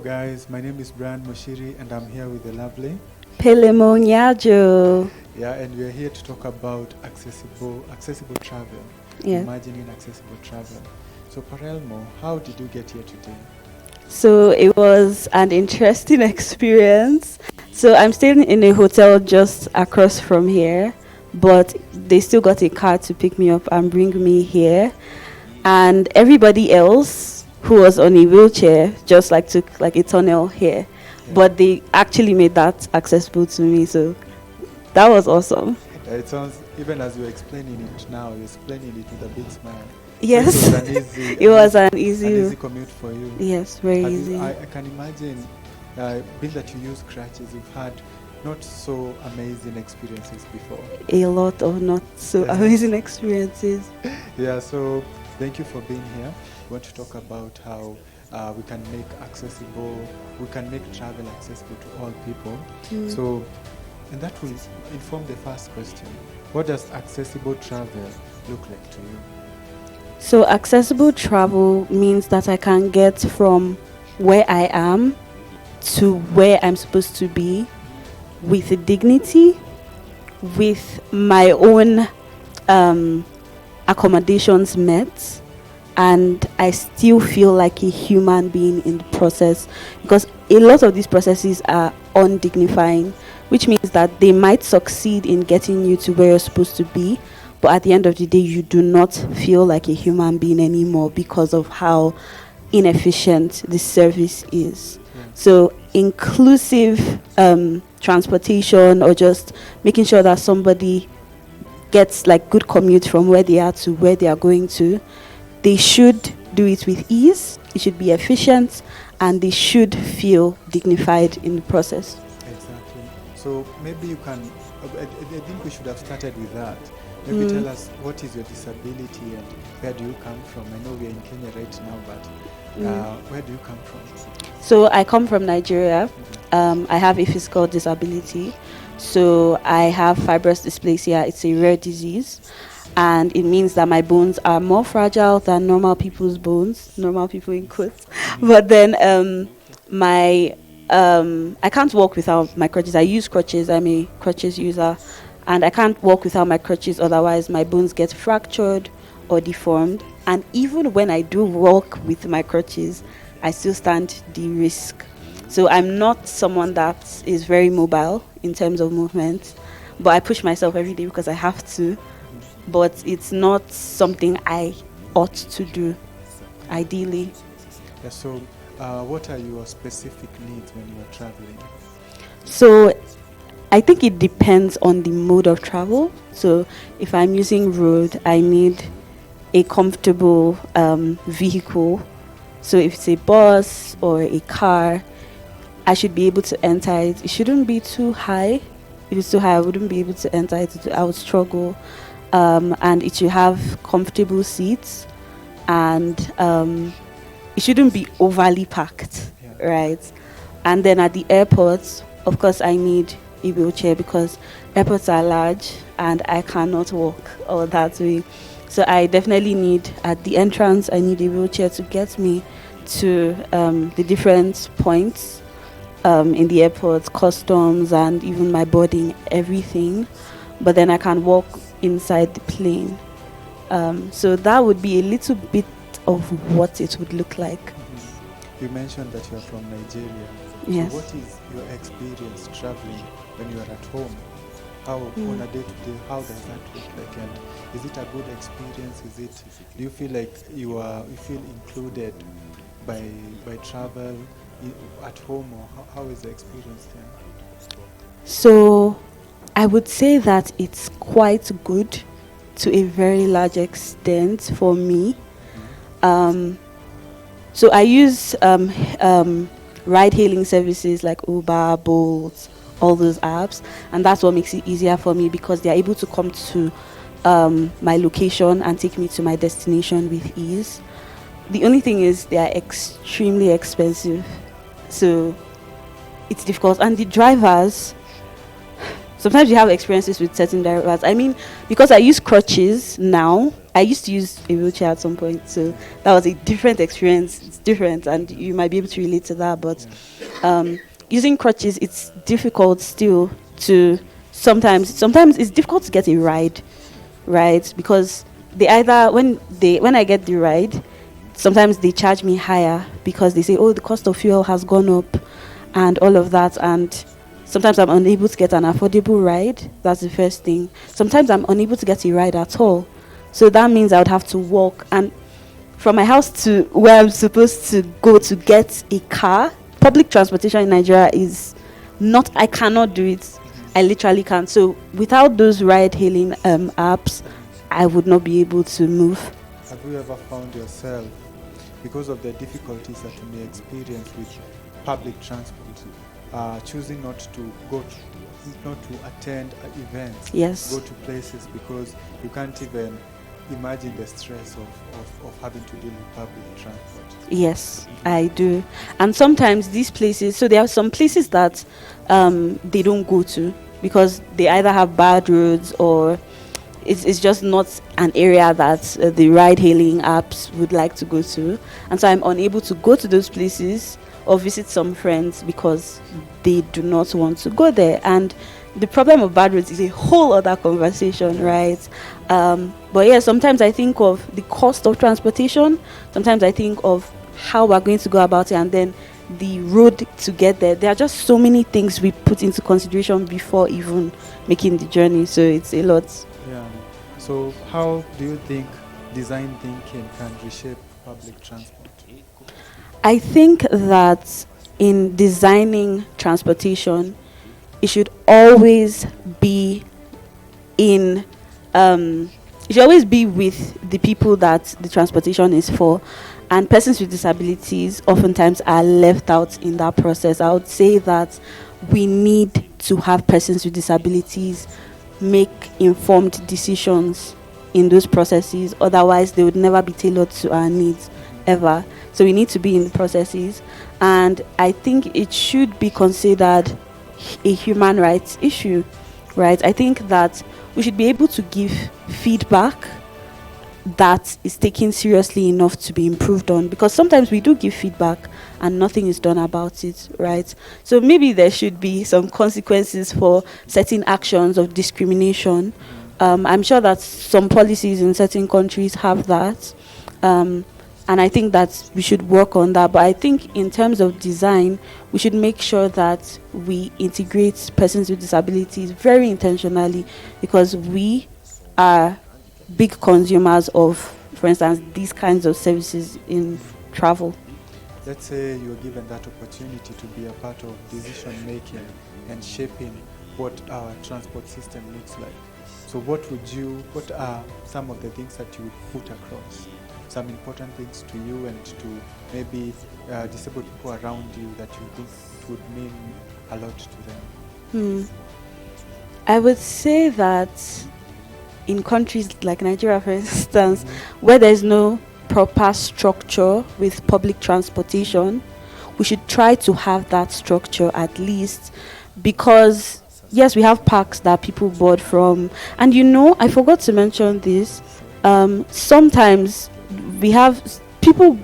guys, my name is Brian Muchiri and I'm here with the lovely. Pelemo Nyajo. Yeah, and we're here to talk about accessible travel. Yeah. Imagining accessible travel. So Pelemo, how did you get here today? So it was an interesting experience. So I'm staying in a hotel just across from here, but they still got a car to pick me up and bring me here. And everybody else who was on a wheelchair just took a tunnel here. Yeah. But they actually made that accessible to me. So that was awesome. It sounds, even as you're explaining it now, you're explaining it with a big smile. Yes. So it was an easy, It was an easy commute for you. Yes, very easy. I can imagine, being that you use crutches, you've had not so amazing experiences before. A lot of not so amazing experiences. Yeah, so thank you for being here. We want to talk about how we can make travel accessible to all people. So, and that will inform the first question. What does accessible travel look like to you? So accessible travel means that I can get from where I am to where I'm supposed to be with dignity, with my own accommodations met, and I still feel like a human being in the process, because a lot of these processes are undignifying, which means that they might succeed in getting you to where you're supposed to be, but at the end of the day, you do not feel like a human being anymore because of how inefficient this service is. Yeah. So inclusive transportation, or just making sure that somebody gets good commute from where they are to where they are going to, they should do it with ease, it should be efficient, and they should feel dignified in the process. Exactly. So maybe you can, I think we should have started with that. Maybe tell us, what is your disability and where do you come from? I know we are in Kenya right now, but where do you come from? So I come from Nigeria. I have a physical disability. So I have fibrous dysplasia. It's a rare disease. And it means that my bones are more fragile than normal people's bones, normal people in quotes. But then I can't walk without my crutches. I use crutches. I'm a crutches user. And I can't walk without my crutches, otherwise my bones get fractured or deformed. And even when I do walk with my crutches, I still stand the risk. So I'm not someone that is very mobile in terms of movement, but I push myself every day because I have to. But it's not something I ought to do, ideally. Yeah, so what are your specific needs when you are traveling? So I think it depends on the mode of travel. So if I'm using road, I need a comfortable vehicle. So if it's a bus or a car, I should be able to enter it. It shouldn't be too high. If it's too high, I wouldn't be able to enter it. I would struggle. And it should have comfortable seats, and it shouldn't be overly packed, right? And then at the airports, of course, I need a wheelchair because airports are large and I cannot walk all that way. So I definitely need, at the entrance, I need a wheelchair to get me to the different points in the airport, customs, and even my boarding, everything. But then I can walk inside the plane. So that would be a little bit of what it would look like. You mentioned that you are from Nigeria. Yes. So what is your experience traveling when you are at home? How on a day-to-day, how does that look like? And is it a good experience? Do you feel like you feel included by travel at home, or how is the experience there? So I would say that it's quite good to a very large extent for me. So I use ride-hailing services like Uber, Bolt, all those apps, and that's what makes it easier for me because they're able to come to my location and take me to my destination with ease. The only thing is they are extremely expensive, so it's difficult. And the drivers, sometimes you have experiences with certain drivers. I mean, because I use crutches now, I used to use a wheelchair at some point, so that was a different experience. It's different, and you might be able to relate to that. But using crutches, it's difficult still to sometimes it's difficult to get a ride, right? Because they either when I get the ride, sometimes they charge me higher because they say, oh, the cost of fuel has gone up and all of that, and sometimes I'm unable to get an affordable ride. That's the first thing. Sometimes I'm unable to get a ride at all, so that means I would have to walk, and from my house to where I'm supposed to go to get a car. Public transportation in Nigeria is not, I cannot do it. I literally can't. So without those ride hailing apps, I would not be able to move. Have you ever found yourself, because of the difficulties that you may experience with public transport, choosing not to attend events, Yes. go to places because you can't even imagine the stress of having to deal with public transport? Yes, I do. And sometimes these places, so there are some places that they don't go to because they either have bad roads or it's just not an area that the ride hailing apps would like to go to. And so I'm unable to go to those places or visit some friends because they do not want to go there. And the problem of bad roads is a whole other conversation, right? But yeah, sometimes I think of the cost of transportation. Sometimes I think of how we're going to go about it, and then the road to get there. There are just so many things we put into consideration before even making the journey. So it's a lot. Yeah. So how do you think design thinking can reshape public transport? I think that in designing transportation, it should always be in it should always be with the people that the transportation is for, and persons with disabilities oftentimes are left out in that process. I would say that we need to have persons with disabilities make informed decisions in those processes, otherwise they would never be tailored to our needs ever. So we need to be in the processes, and I think it should be considered a human rights issue, right? I think that we should be able to give feedback that is taken seriously enough to be improved on, because sometimes we do give feedback and nothing is done about it, right? So maybe there should be some consequences for certain actions of discrimination. I'm sure that some policies in certain countries have that, and I think that we should work on that. But I think in terms of design, we should make sure that we integrate persons with disabilities very intentionally, because we are big consumers of, for instance, these kinds of services in travel. Let's say you're given that opportunity to be a part of decision making and shaping what our transport system looks like. So what are some of the things that you would put across? Some important things to you and to maybe disabled people around you that you think would mean a lot to them? I would say that in countries like Nigeria, for instance, where there's no proper structure with public transportation, we should try to have that structure at least, because yes, we have parks that people board from, and I forgot to mention this. Sometimes we have people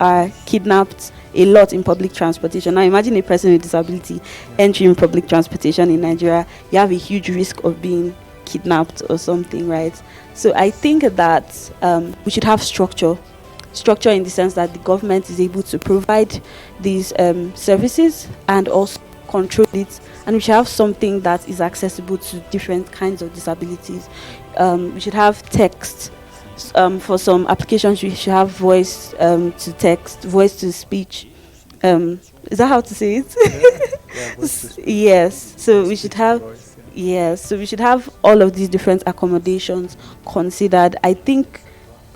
are kidnapped a lot in public transportation. Now imagine a person with disability entering public transportation in Nigeria. You have a huge risk of being kidnapped or something, right? So I think that we should have structure in the sense that the government is able to provide these services and also control it, and we should have something that is accessible to different kinds of disabilities. We should have text. For some applications, we should have voice to text, voice to speech. Is that how to say it? Yeah, voice to speech. Yes. So we should have. Voice, Yes. So we should have all of these different accommodations considered. I think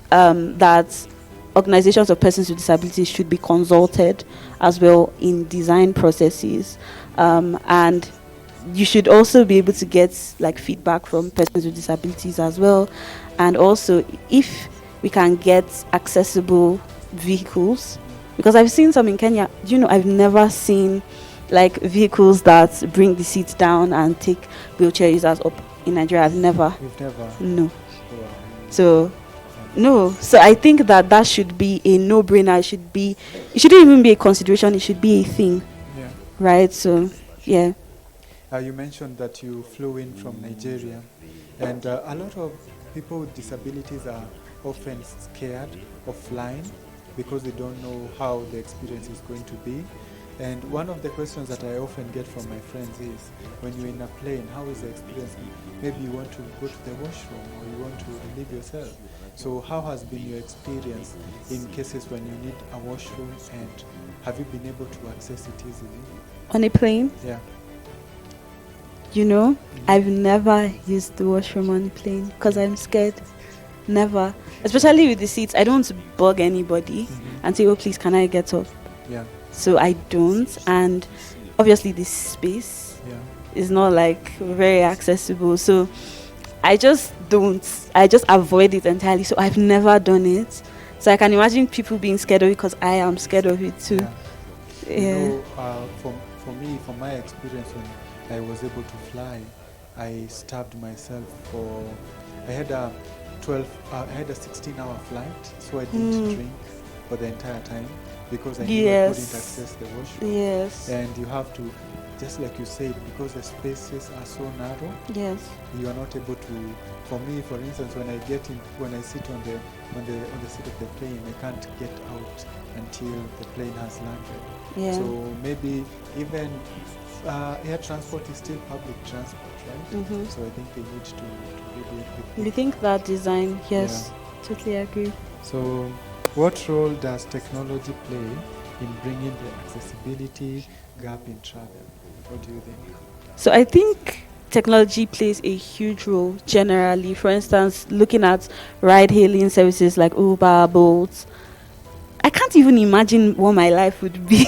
that organizations of persons with disabilities should be consulted as well in design processes, and you should also be able to get feedback from persons with disabilities as well. And also, if we can get accessible vehicles, because I've seen some in Kenya. I've never seen vehicles that bring the seats down and take wheelchair users up in Nigeria. I've never. You've never? No. Wow. So No. So I think that should be a no-brainer. It shouldn't even be a consideration. It should be a thing, Yeah. right? So, yeah. You mentioned that you flew in from Nigeria, and a lot of people with disabilities are often scared of flying because they don't know how the experience is going to be. And one of the questions that I often get from my friends is, when you're in a plane, how is the experience? Maybe you want to go to the washroom or you want to relieve yourself. So how has been your experience in cases when you need a washroom, and have you been able to access it easily? On a plane, Yeah. I've never used the washroom on a plane because I'm scared. Never. Especially with the seats. I don't want to bug anybody and say, oh, please, can I get up? Yeah. So I don't. And obviously, this space is not like very accessible. So I just don't. I just avoid it entirely. So I've never done it. So I can imagine people being scared of it because I am scared of it too. Yeah. For me, from my experience when I was able to fly, I starved myself I had a 16-hour flight, so I didn't drink for the entire time because I knew I couldn't access the washroom. Yes. And you have to, just like you said, because the spaces are so narrow. Yes. You are not able to. For me, for instance, when I sit on the seat of the plane, I can't get out until the plane has landed. Yeah. So maybe even air transport is still public transport, right? So I think they need to really. You think that design? Yes, totally agree. So, what role does technology play in bringing the accessibility gap in travel? What do you think? So I think technology plays a huge role generally. For instance, looking at ride-hailing services like Uber, Bolt, I can't even imagine what my life would be.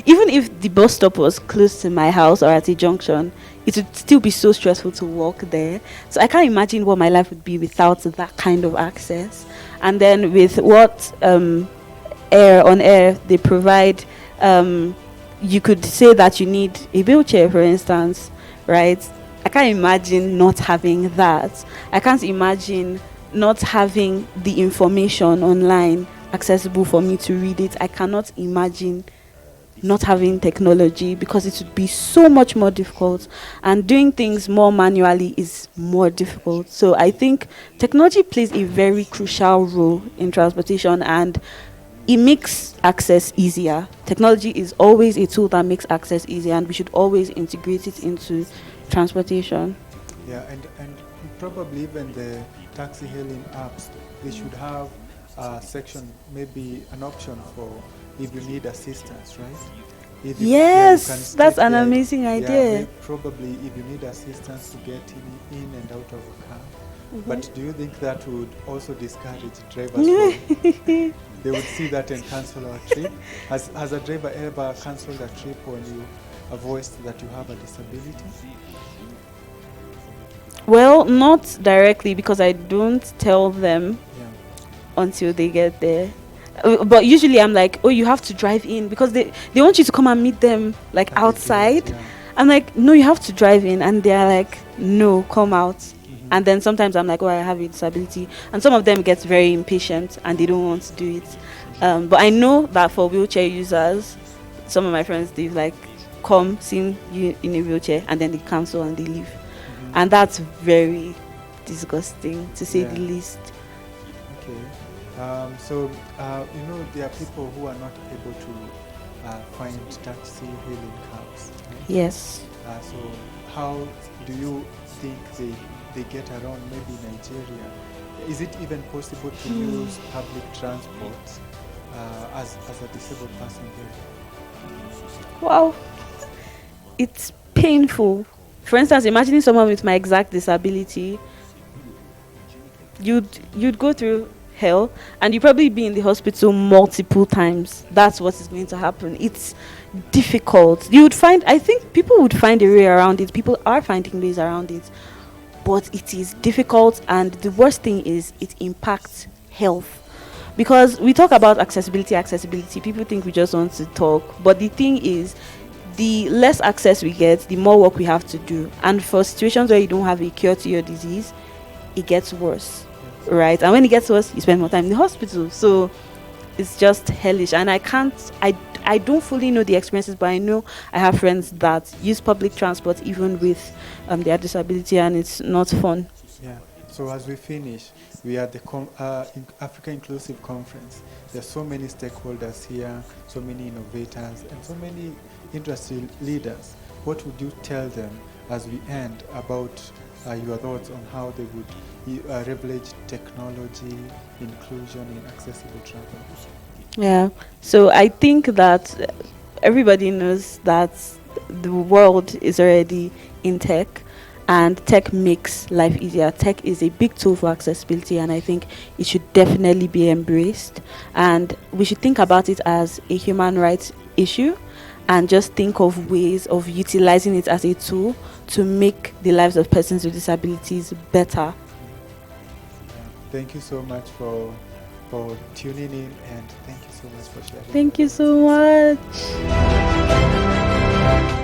Even if the bus stop was close to my house or at a junction, it would still be so stressful to walk there. So I can't imagine what my life would be without that kind of access. And then with what air they provide, you could say that you need a wheelchair, for instance, right? I can't imagine not having that. I can't imagine not having the information online accessible for me to read it. I cannot imagine not having technology because it would be so much more difficult, and doing things more manually is more difficult. So I think technology plays a very crucial role in transportation, and it makes access easier. Technology is always a tool that makes access easier, and we should always integrate it into transportation. Yeah, and probably even the taxi hailing apps, they should have a section, maybe an option for if you need assistance, right? Yes, that's an amazing idea. Yeah, probably if you need assistance to get in and out of a car. But do you think that would also discourage drivers? They would see that and cancel our trip? Has a driver ever cancelled a trip when you voiced that you have a disability? Well, not directly because I don't tell them until they get there. But usually I'm like, oh, you have to drive in because they want you to come and meet them like outside. I'm like, no, you have to drive in. And they're like, no, come out. And then sometimes I'm like, oh, I have a disability. And some of them get very impatient and they don't want to do it. But I know that for wheelchair users, some of my friends, they've like come, seen you in a wheelchair, and then they cancel and they leave. And that's very disgusting, to say the least. Okay. There are people who are not able to find taxi hailing cabs. Right? Yes. So how do you think they get around maybe Nigeria? Is it even possible to use public transport as a disabled person there? Wow. It's painful. For instance, imagining someone with my exact disability, you'd go through hell and you'd probably be in the hospital multiple times. That's what is going to happen. It's difficult. I think people would find a way around it. People are finding ways around it. But it is difficult, and the worst thing is it impacts health. Because we talk about accessibility, people think we just want to talk. But the thing is, the less access we get, the more work we have to do. And for situations where you don't have a cure to your disease, it gets worse. right? And when it gets worse, you spend more time in the hospital. So it's just hellish. And I don't fully know the experiences, but I know I have friends that use public transport even with their disability, and it's not fun. Yeah. So as we finish, we are at the Africa Inclusive Conference. There's so many stakeholders here, so many innovators, and so many industry leaders. What would you tell them as we end about your thoughts on how they would leverage technology, inclusion in accessible travel? Yeah. So I think that everybody knows that the world is already in tech, and tech makes life easier. Tech is a big tool for accessibility, and I think it should definitely be embraced. And we should think about it as a human rights issue, and just think of ways of utilizing it as a tool to make the lives of persons with disabilities better. Thank you so much for tuning in, and thank you so much for sharing. Thank you so much.